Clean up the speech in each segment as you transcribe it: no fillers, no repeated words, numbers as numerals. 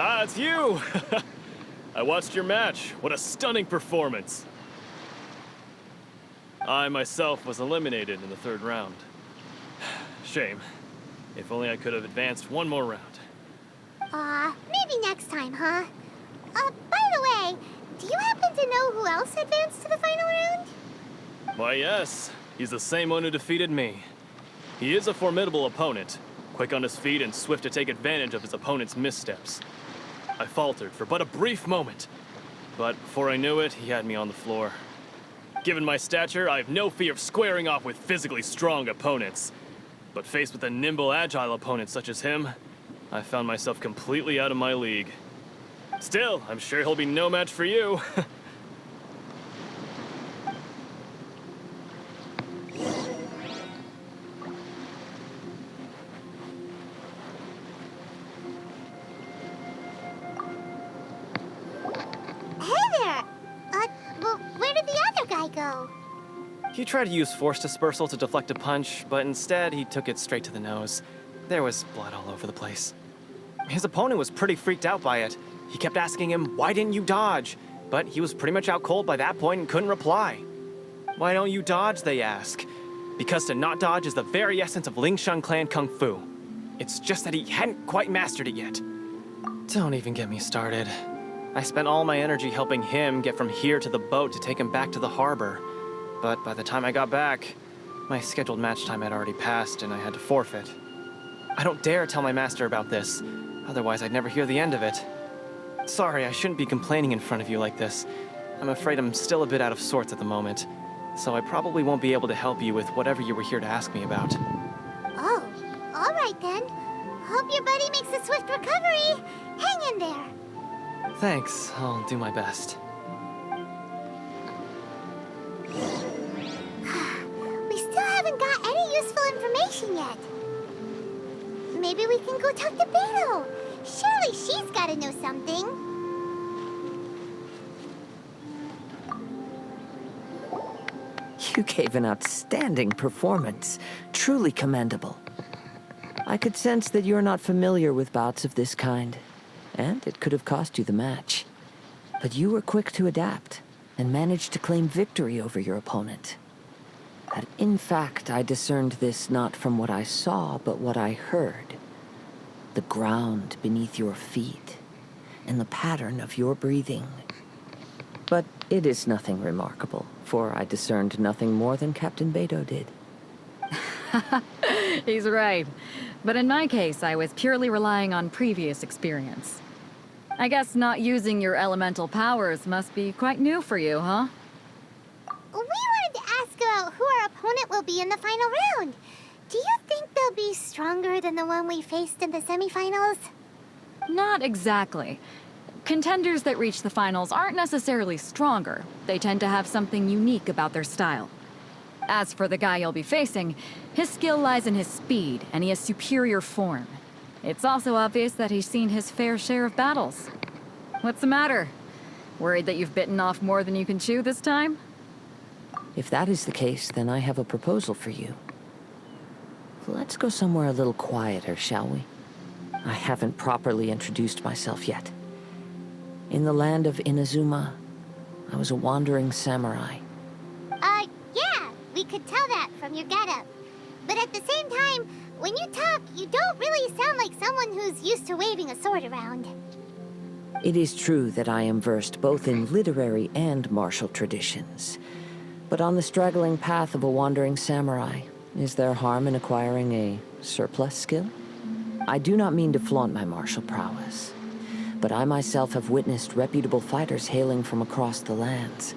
Ah, it's you! I watched your match. What a stunning performance. I myself was eliminated in the third round. Shame. If only I could have advanced one more round. Maybe next time, huh? By the way, do you happen to know who else advanced to the final round? Why, yes. He's the same one who defeated me. He is a formidable opponent, quick on his feet and swift to take advantage of his opponent's missteps. I faltered for but a brief moment, but before I knew it, he had me on the floor. Given my stature, I have no fear of squaring off with physically strong opponents. But faced with a nimble, agile opponent such as him, I found myself completely out of my league. Still, I'm sure he'll be no match for you. Where did the other guy go? He tried to use force dispersal to deflect a punch, but instead he took it straight to the nose. There was blood all over the place. His opponent was pretty freaked out by it. He kept asking him, "Why didn't you dodge?" But he was pretty much out cold by that point and couldn't reply. "Why don't you dodge?" they ask. Because to not dodge is the very essence of Lingsheng clan kung fu. It's just that he hadn't quite mastered it yet. Don't even get me started. I spent all my energy helping him get from here to the boat to take him back to the harbor. But by the time I got back, my scheduled match time had already passed and I had to forfeit. I don't dare tell my master about this, otherwise I'd never hear the end of it. Sorry, I shouldn't be complaining in front of you like this. I'm afraid I'm still a bit out of sorts at the moment, so I probably won't be able to help you with whatever you were here to ask me about. Oh, all right then. Hope your buddy makes a swift recovery. Hang in there. Thanks, I'll do my best. We still haven't got any useful information yet. Maybe we can go talk to Beto. Surely she's gotta know something. You gave an outstanding performance. Truly commendable. I could sense that you're not familiar with bouts of this kind, and it could have cost you the match. But you were quick to adapt, and managed to claim victory over your opponent. That in fact, I discerned this not from what I saw, but what I heard. The ground beneath your feet, and the pattern of your breathing. But it is nothing remarkable, for I discerned nothing more than Captain Beto did. He's right. But in my case, I was purely relying on previous experience. I guess not using your elemental powers must be quite new for you, huh? We wanted to ask about who our opponent will be in the final round. Do you think they'll be stronger than the one we faced in the semifinals? Not exactly. Contenders that reach the finals aren't necessarily stronger. They tend to have something unique about their style. As for the guy you'll be facing, his skill lies in his speed, and he has superior form. It's also obvious that he's seen his fair share of battles. What's the matter? Worried that you've bitten off more than you can chew this time? If that is the case, then I have a proposal for you. Let's go somewhere a little quieter, shall we? I haven't properly introduced myself yet. In the land of Inazuma, I was a wandering samurai. Yeah, we could tell that from your getup. But at the same time, when you talk, you don't really sound like someone who's used to waving a sword around. It is true that I am versed both in literary and martial traditions. But on the straggling path of a wandering samurai, is there harm in acquiring a surplus skill? I do not mean to flaunt my martial prowess, but I myself have witnessed reputable fighters hailing from across the lands.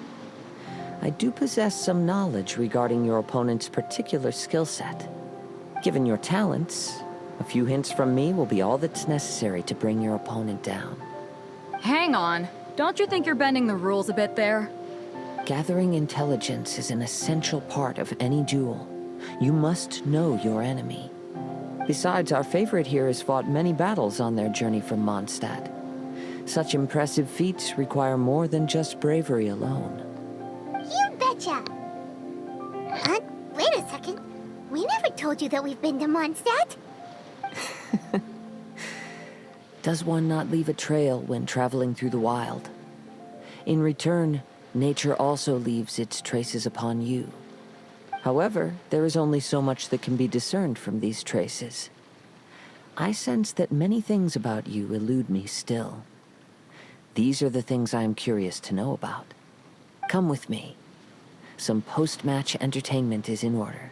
I do possess some knowledge regarding your opponent's particular skill set. Given your talents, a few hints from me will be all that's necessary to bring your opponent down. Hang on. Don't you think you're bending the rules a bit there? Gathering intelligence is an essential part of any duel. You must know your enemy. Besides, our favorite here has fought many battles on their journey from Mondstadt. Such impressive feats require more than just bravery alone. You betcha! Wait a second. We never told you that we've been to Mondstadt. Does one not leave a trail when traveling through the wild? In return, nature also leaves its traces upon you. However, there is only so much that can be discerned from these traces. I sense that many things about you elude me still. These are the things I am curious to know about. Come with me. Some post-match entertainment is in order.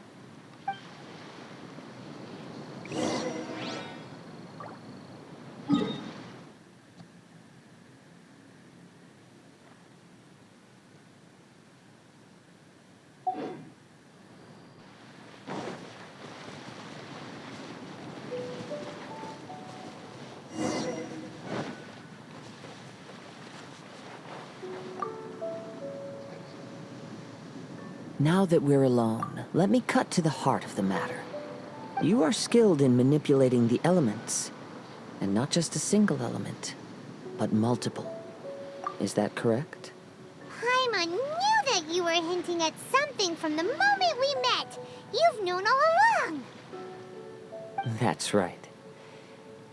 Now that we're alone, let me cut to the heart of the matter. You are skilled in manipulating the elements, and not just a single element, but multiple. Is that correct? Paimon knew that you were hinting at something from the moment we met. You've known all along. That's right.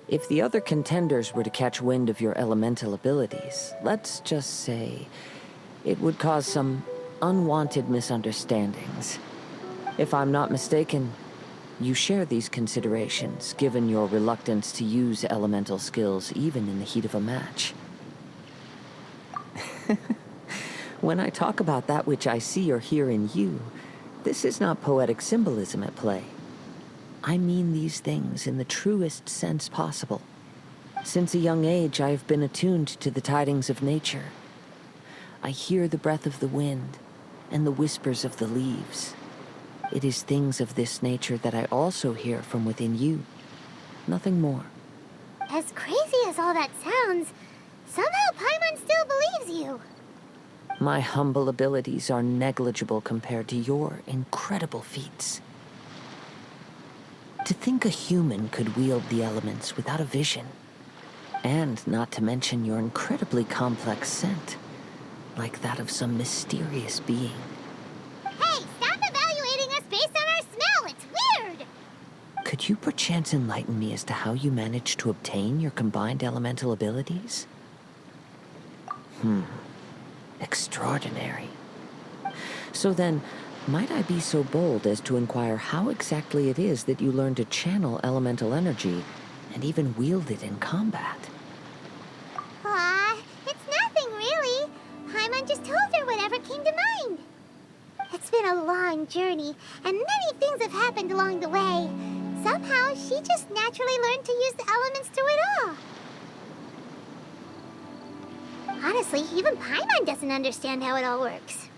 If the other contenders were to catch wind of your elemental abilities, let's just say it would cause some unwanted misunderstandings. If I'm not mistaken, you share these considerations, given your reluctance to use elemental skills even in the heat of a match. When I talk about that which I see or hear in you, this is not poetic symbolism at play. I mean these things in the truest sense possible. Since a young age, I have been attuned to the tidings of nature. I hear the breath of the wind and the whispers of the leaves. It is things of this nature that I also hear from within you. Nothing more. As crazy as all that sounds, somehow Paimon still believes you. My humble abilities are negligible compared to your incredible feats. To think a human could wield the elements without a vision, and not to mention your incredibly complex scent, like that of some mysterious being. Hey, stop evaluating us based on our smell! It's weird! Could you perchance enlighten me as to how you managed to obtain your combined elemental abilities? Extraordinary. So then, might I be so bold as to inquire how exactly it is that you learned to channel elemental energy and even wield it in combat? It's nothing really. Paimon just told her whatever came to mind. It's been a long journey, and many things have happened along the way. Somehow, she just naturally learned to use the elements through it all. Honestly, even Paimon doesn't understand how it all works.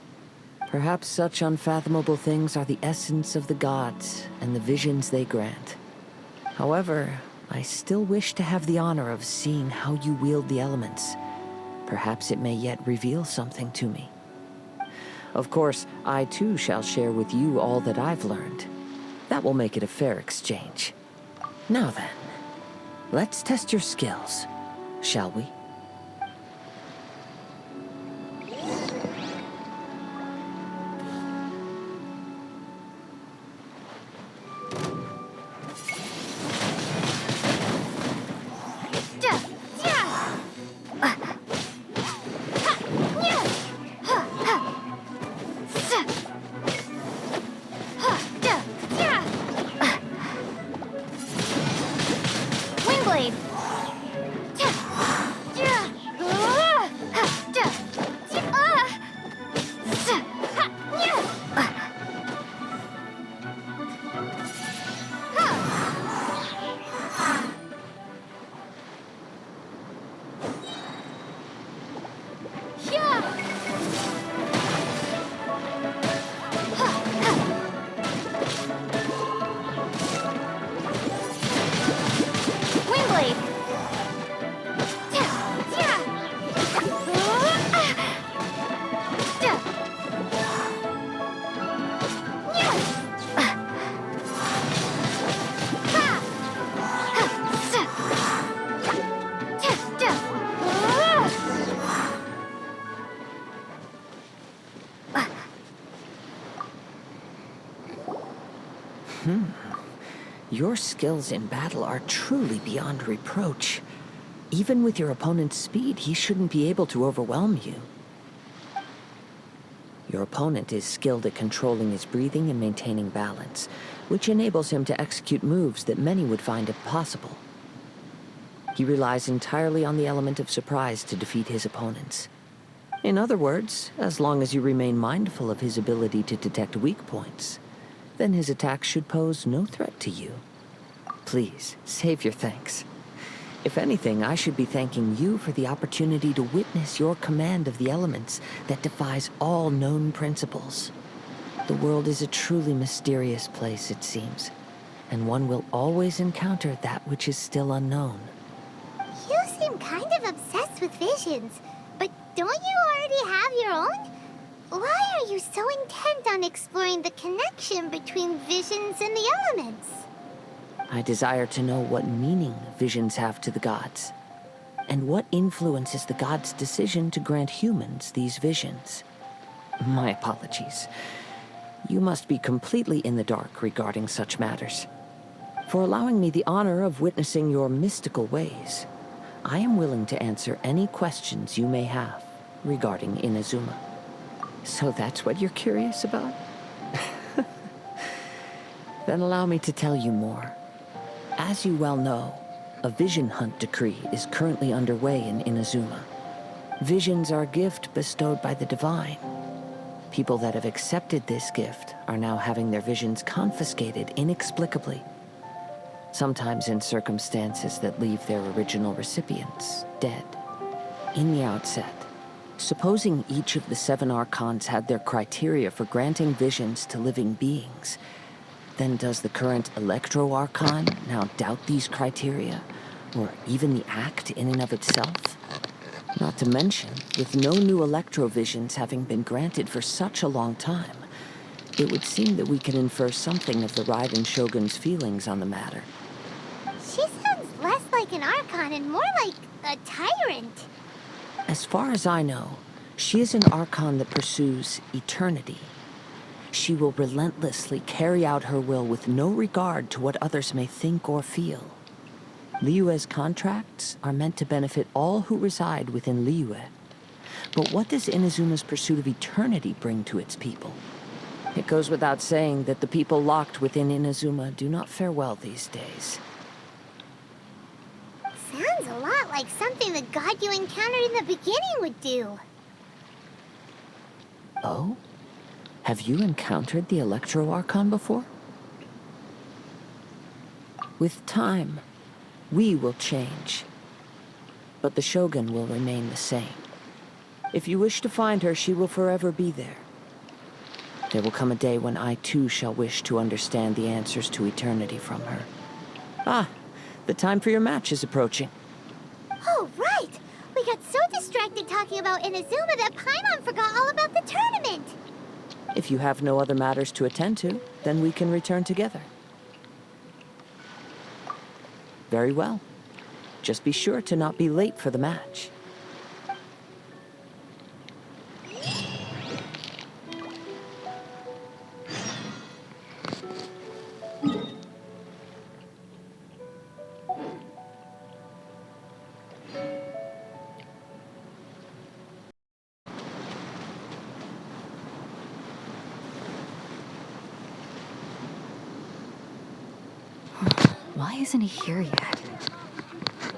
Perhaps such unfathomable things are the essence of the gods and the visions they grant. However, I still wish to have the honor of seeing how you wield the elements. Perhaps it may yet reveal something to me. Of course, I too shall share with you all that I've learned. That will make it a fair exchange. Now then, let's test your skills, shall we? Wingblade! Wingblade! Your skills in battle are truly beyond reproach. Even with your opponent's speed, he shouldn't be able to overwhelm you. Your opponent is skilled at controlling his breathing and maintaining balance, which enables him to execute moves that many would find impossible. He relies entirely on the element of surprise to defeat his opponents. In other words, as long as you remain mindful of his ability to detect weak points, then his attacks should pose no threat to you. Please, save your thanks. If anything, I should be thanking you for the opportunity to witness your command of the elements that defies all known principles. The world is a truly mysterious place, it seems, and one will always encounter that which is still unknown. You seem kind of obsessed with visions, but don't you already have your own? Why are you so intent on exploring the connection between visions and the elements? I desire to know what meaning visions have to the gods, and what influences the gods' decision to grant humans these visions. My apologies. You must be completely in the dark regarding such matters. For allowing me the honor of witnessing your mystical ways, I am willing to answer any questions you may have regarding Inazuma. So that's what you're curious about? Then allow me to tell you more. As you well know, a vision hunt decree is currently underway in Inazuma. Visions are a gift bestowed by the divine. People that have accepted this gift are now having their visions confiscated inexplicably, sometimes in circumstances that leave their original recipients dead. In the outset, supposing each of the 7 archons had their criteria for granting visions to living beings, then does the current Electro Archon now doubt these criteria, or even the act in and of itself? Not to mention, with no new Electro-visions having been granted for such a long time, it would seem that we can infer something of the Raiden Shogun's feelings on the matter. She sounds less like an Archon and more like a tyrant. As far as I know, she is an Archon that pursues eternity. She will relentlessly carry out her will with no regard to what others may think or feel. Liyue's contracts are meant to benefit all who reside within Liyue. But what does Inazuma's pursuit of eternity bring to its people? It goes without saying that the people locked within Inazuma do not fare well these days. Sounds a lot like something the god you encountered in the beginning would do. Oh? Have you encountered the Electro Archon before? With time, we will change. But the Shogun will remain the same. If you wish to find her, she will forever be there. There will come a day when I too shall wish to understand the answers to eternity from her. Ah, the time for your match is approaching. Oh, right! We got so distracted talking about Inazuma that Paimon forgot all about the tournament! If you have no other matters to attend to, then we can return together. Very well. Just be sure to not be late for the match. Why isn't he here yet?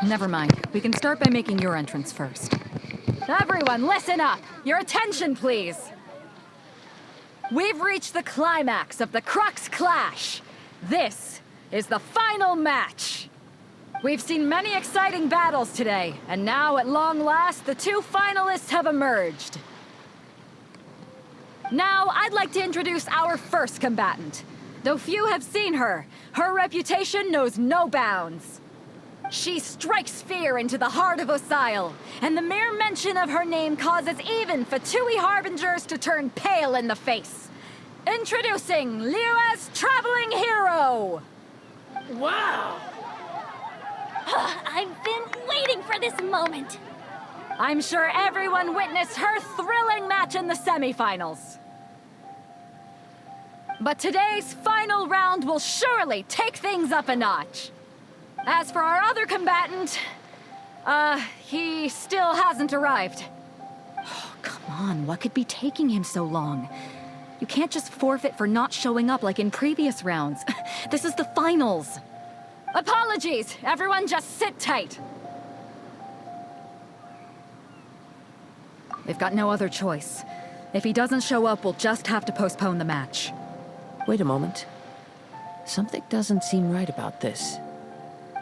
Never mind. We can start by making your entrance first. Everyone, listen up! Your attention, please! We've reached the climax of the Crux Clash. This is the final match. We've seen many exciting battles today, and now, at long last, the 2 finalists have emerged. Now, I'd like to introduce our first combatant. Though few have seen her, her reputation knows no bounds. She strikes fear into the heart of Osile, and the mere mention of her name causes even Fatui Harbingers to turn pale in the face. Introducing Liyue's traveling hero! Wow! I've been waiting for this moment. I'm sure everyone witnessed her thrilling match in the semifinals. But today's final round will surely take things up a notch. As for our other combatant, He still hasn't arrived. Oh, come on, what could be taking him so long? You can't just forfeit for not showing up like in previous rounds. This is the finals. Apologies! Everyone just sit tight! They've got no other choice. If he doesn't show up, we'll just have to postpone the match. Wait a moment. Something doesn't seem right about this.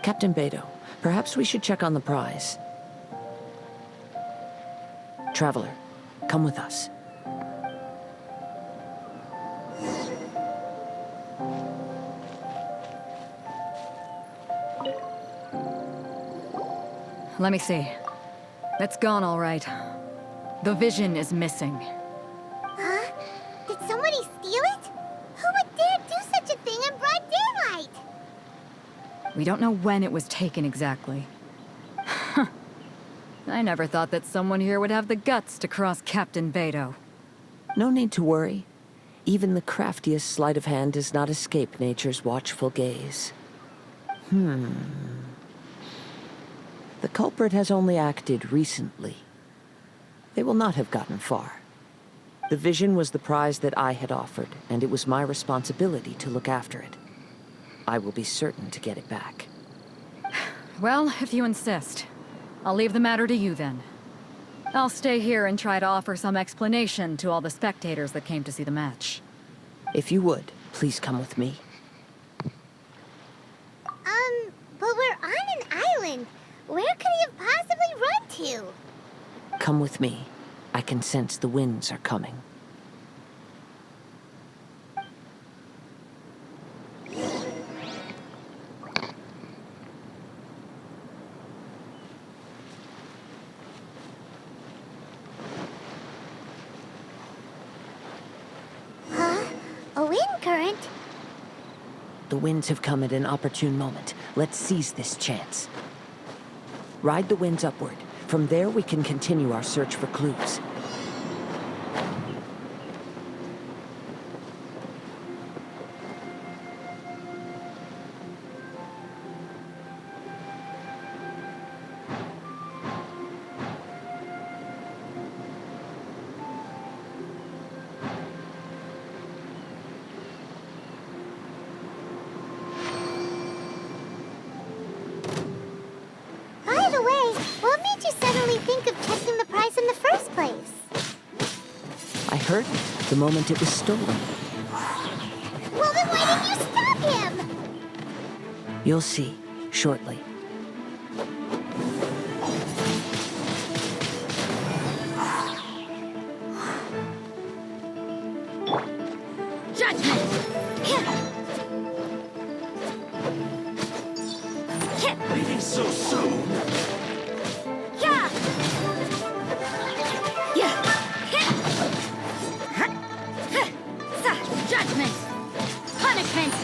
Captain Beto, perhaps we should check on the prize. Traveler, come with us. Let me see. It's gone all right. The vision is missing. Huh? Did somebody steal it? Who would dare do such a thing in broad daylight? We don't know when it was taken exactly. I never thought that someone here would have the guts to cross Captain Beto. No need to worry. Even the craftiest sleight of hand does not escape nature's watchful gaze. The culprit has only acted recently. They will not have gotten far. The vision was the prize that I had offered, and it was my responsibility to look after it. I will be certain to get it back. Well, if you insist. I'll leave the matter to you then. I'll stay here and try to offer some explanation to all the spectators that came to see the match. If you would, please come with me. But we're on an island. Where could he have possibly run to? Come with me. I can sense the winds are coming. Huh? A wind current? The winds have come at an opportune moment. Let's seize this chance. Ride the winds upward. From there, we can continue our search for clues. By the way, what made you suddenly think of checking the price in the first place? I heard it the moment it was stolen. Well, then why didn't you stop him? You'll see, shortly. Judgment! Leaving so soon? Yeah! Yeah! Judgment! Punishment!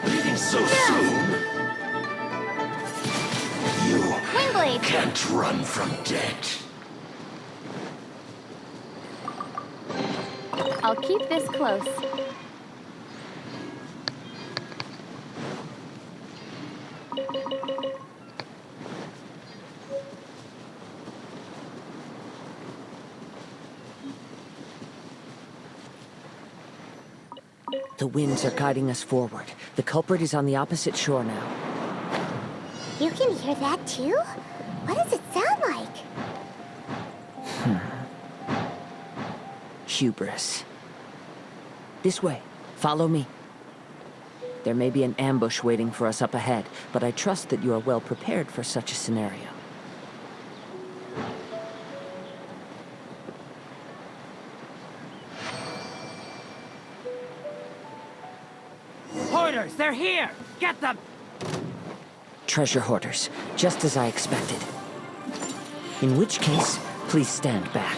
Leaving so soon? You Windblade! can't run from death. I'll keep this close. The winds are guiding us forward. The culprit is on the opposite shore now. You can hear that too? What does it sound like? Hubris. This way. Follow me. There may be an ambush waiting for us up ahead, but I trust that you are well prepared for such a scenario. Hoarders, they're here! Get them! Treasure hoarders, just as I expected. In which case, please stand back.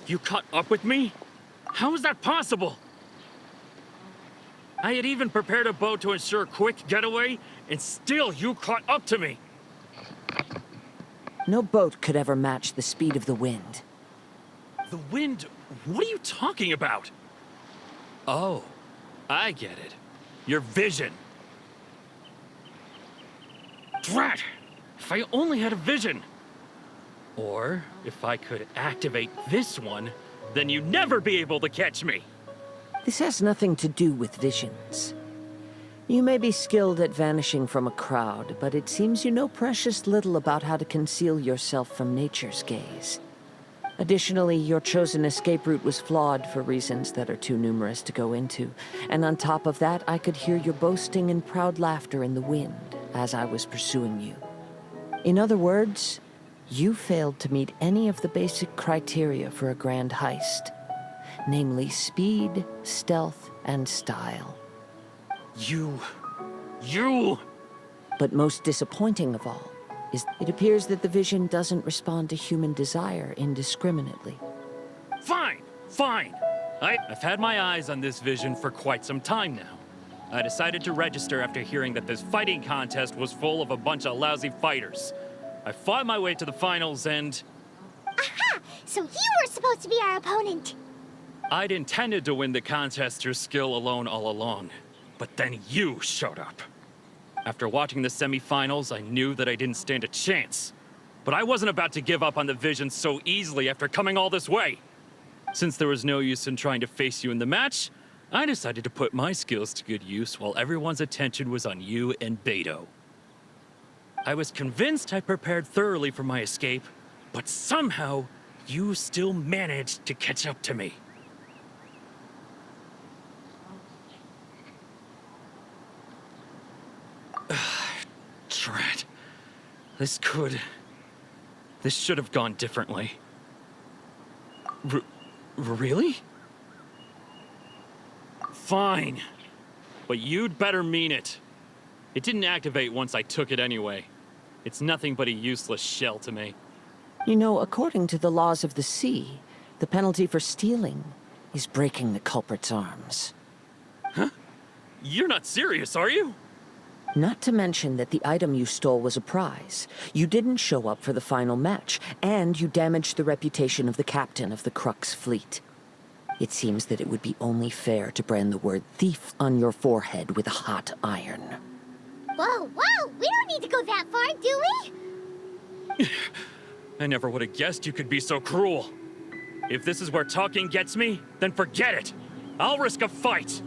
You caught up with me? How is that possible? I had even prepared a boat to ensure a quick getaway, and still you caught up to me. No boat could ever match the speed of the wind. The wind? What are you talking about? Oh, I get it. Your vision. Drat! If I only had a vision. Or if I could activate this one, then you'd never be able to catch me. This has nothing to do with visions. You may be skilled at vanishing from a crowd, but it seems you know precious little about how to conceal yourself from nature's gaze. Additionally, your chosen escape route was flawed for reasons that are too numerous to go into. And on top of that, I could hear your boasting and proud laughter in the wind as I was pursuing you. In other words, you failed to meet any of the basic criteria for a grand heist. Namely, speed, stealth, and style. You... But most disappointing of all is it appears that the vision doesn't respond to human desire indiscriminately. Fine. I've had my eyes on this vision for quite some time now. I decided to register after hearing that this fighting contest was full of a bunch of lousy fighters. I fought my way to the finals and... Aha! So you were supposed to be our opponent. I'd intended to win the contest through skill alone all along. But then you showed up. After watching the semifinals, I knew that I didn't stand a chance. But I wasn't about to give up on the vision so easily after coming all this way. Since there was no use in trying to face you in the match, I decided to put my skills to good use while everyone's attention was on you and Beto. I was convinced I prepared thoroughly for my escape, but somehow you still managed to catch up to me. Drat. This should have gone differently. Really? Fine. But you'd better mean it. It didn't activate once I took it anyway. It's nothing but a useless shell to me. You know, according to the laws of the sea, the penalty for stealing is breaking the culprit's arms. Huh? You're not serious, are you? Not to mention that the item you stole was a prize. You didn't show up for the final match, and you damaged the reputation of the captain of the Crux fleet. It seems that it would be only fair to brand the word thief on your forehead with a hot iron. Whoa, we don't need to go that far, do we? I never would have guessed you could be so cruel. If this is where talking gets me, then forget it. I'll risk a fight.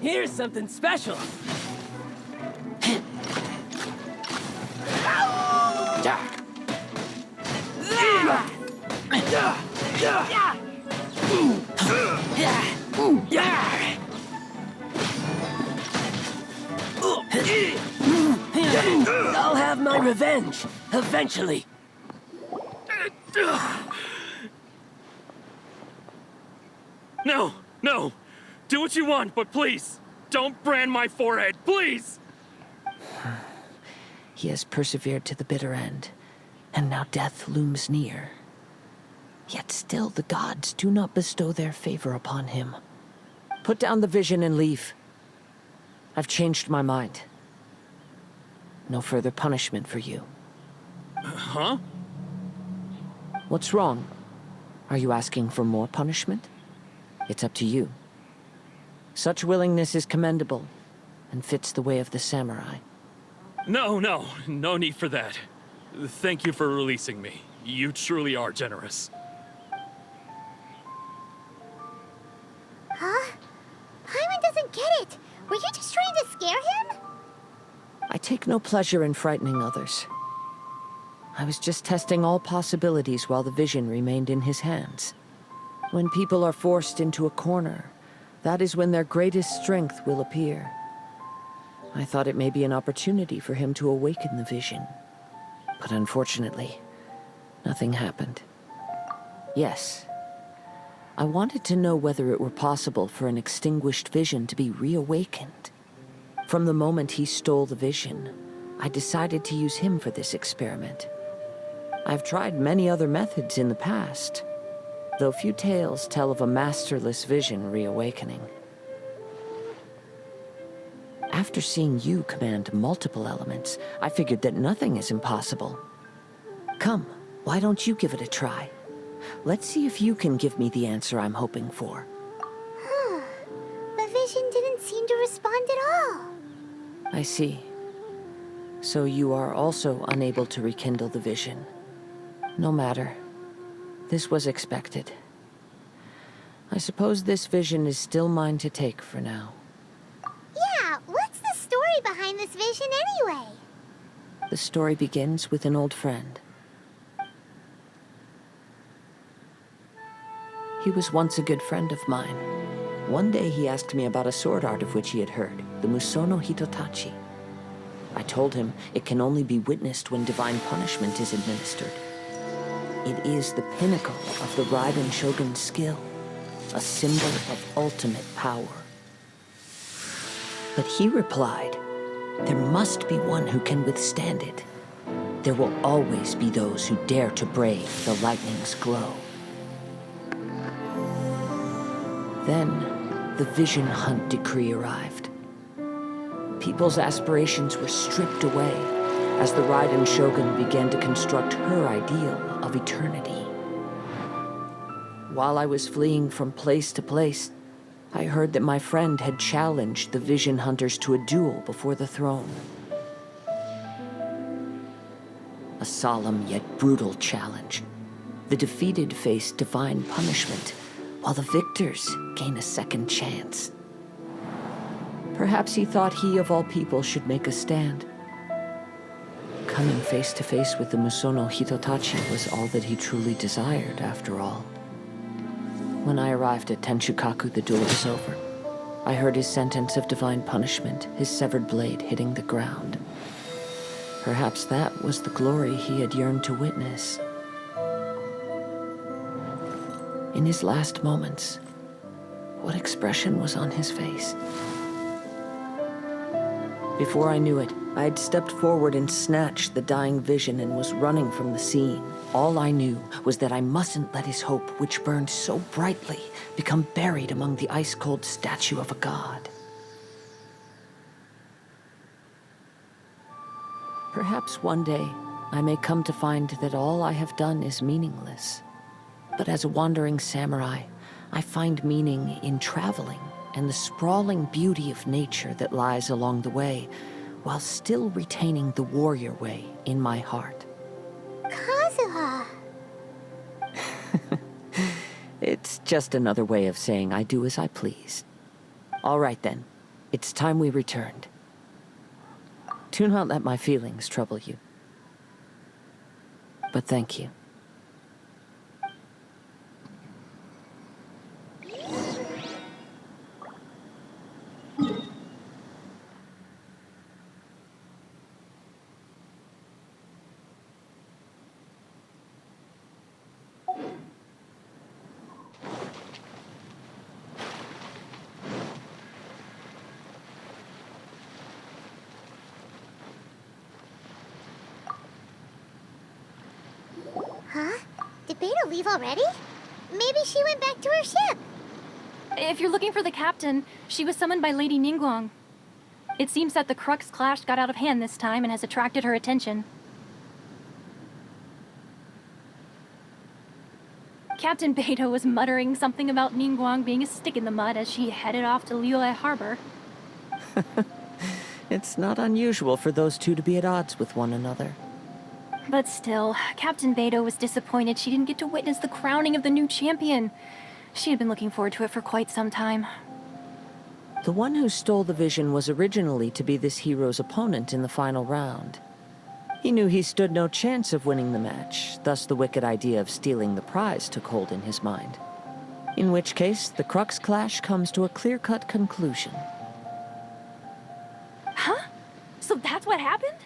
Here's something special. I'll have my revenge, eventually. No. Do what you want, but please, don't brand my forehead, please! He has persevered to the bitter end, and now death looms near. Yet still the gods do not bestow their favor upon him. Put down the vision and leave. I've changed my mind. No further punishment for you. Huh? What's wrong? Are you asking for more punishment? It's up to you. Such willingness is commendable, and fits the way of the samurai. No need for that. Thank you for releasing me. You truly are generous. Huh? Paimon doesn't get it. Were you just trying to scare him? I take no pleasure in frightening others. I was just testing all possibilities while the vision remained in his hands. When people are forced into a corner, that is when their greatest strength will appear. I thought it may be an opportunity for him to awaken the vision. But unfortunately, nothing happened. Yes, I wanted to know whether it were possible for an extinguished vision to be reawakened. From the moment he stole the vision, I decided to use him for this experiment. I've tried many other methods in the past, though few tales tell of a masterless vision reawakening. After seeing you command multiple elements, I figured that nothing is impossible. Come, why don't you give it a try? Let's see if you can give me the answer I'm hoping for. The vision didn't seem to respond at all. I see. So you are also unable to rekindle the vision. No matter. This was expected. I suppose this vision is still mine to take for now. Yeah, what's the story behind this vision anyway? The story begins with an old friend. He was once a good friend of mine. One day he asked me about a sword art of which he had heard, the Musono Hitotachi. I told him it can only be witnessed when divine punishment is administered. It is the pinnacle of the Raiden Shogun's skill, a symbol of ultimate power. But he replied, there must be one who can withstand it. There will always be those who dare to brave the lightning's glow. Then, the Vision Hunt decree arrived. People's aspirations were stripped away as the Raiden Shogun began to construct her ideal of eternity. While I was fleeing from place to place, I heard that my friend had challenged the Vision Hunters to a duel before the throne. A solemn yet brutal challenge. The defeated face divine punishment, while the victors gain a second chance. Perhaps he thought he of all people should make a stand. Coming face to face with the Musono Hitotachi was all that he truly desired, after all. When I arrived at Tenshukaku, the duel was over. I heard his sentence of divine punishment, his severed blade hitting the ground. Perhaps that was the glory he had yearned to witness. In his last moments, what expression was on his face? Before I knew it, I had stepped forward and snatched the dying vision and was running from the scene. All I knew was that I mustn't let his hope, which burned so brightly, become buried among the ice-cold statue of a god. Perhaps one day, I may come to find that all I have done is meaningless. But as a wandering samurai, I find meaning in traveling and the sprawling beauty of nature that lies along the way, while still retaining the warrior way in my heart. Kazuha. It's just another way of saying I do as I please. All right then, it's time we returned. Do not let my feelings trouble you. But thank you. Huh? Did Beta leave already? Maybe she went back to her ship. If you're looking for the captain, she was summoned by Lady Ningguang. It seems that the Crux clash got out of hand this time and has attracted her attention. Captain Beto was muttering something about Ningguang being a stick in the mud as she headed off to Liyue Harbor. It's not unusual for those two to be at odds with one another. But still, Captain Beto was disappointed she didn't get to witness the crowning of the new champion. She had been looking forward to it for quite some time. The one who stole the vision was originally to be this hero's opponent in the final round. He knew he stood no chance of winning the match, thus the wicked idea of stealing the prize took hold in his mind. In which case, the Crux clash comes to a clear-cut conclusion. Huh? So that's what happened?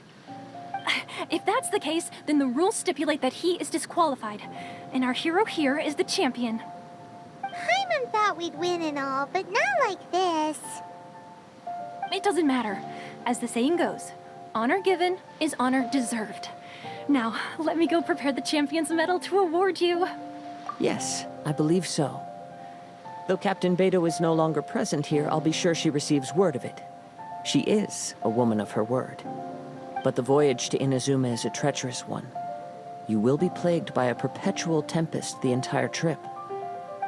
If that's the case, then the rules stipulate that he is disqualified, and our hero here is the champion. Paimon thought we'd win and all, but not like this. It doesn't matter. As the saying goes, honor given is honor deserved. Now, let me go prepare the Champion's Medal to award you. Yes, I believe so. Though Captain Beto is no longer present here, I'll be sure she receives word of it. She is a woman of her word. But the voyage to Inazuma is a treacherous one. You will be plagued by a perpetual tempest the entire trip.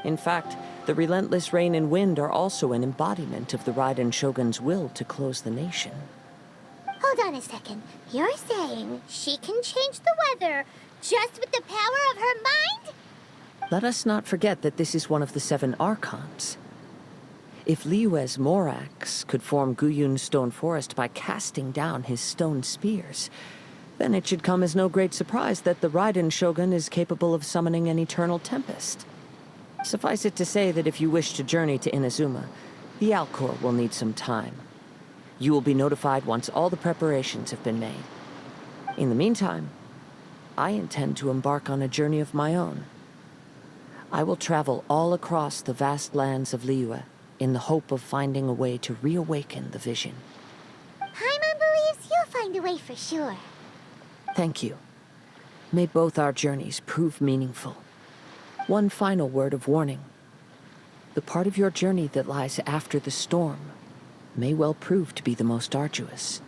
In fact, the relentless rain and wind are also an embodiment of the Raiden Shogun's will to close the nation. Hold on a second. You're saying she can change the weather just with the power of her mind? Let us not forget that this is one of the 7 Archons. If Liyue's Morax could form Guyun's stone forest by casting down his stone spears, then it should come as no great surprise that the Raiden Shogun is capable of summoning an eternal tempest. Suffice it to say that if you wish to journey to Inazuma, the Alcor will need some time. You will be notified once all the preparations have been made. In the meantime, I intend to embark on a journey of my own. I will travel all across the vast lands of Liyue in the hope of finding a way to reawaken the vision. Paimon believes you'll find a way for sure. Thank you. May both our journeys prove meaningful. One final word of warning. The part of your journey that lies after the storm may well prove to be the most arduous.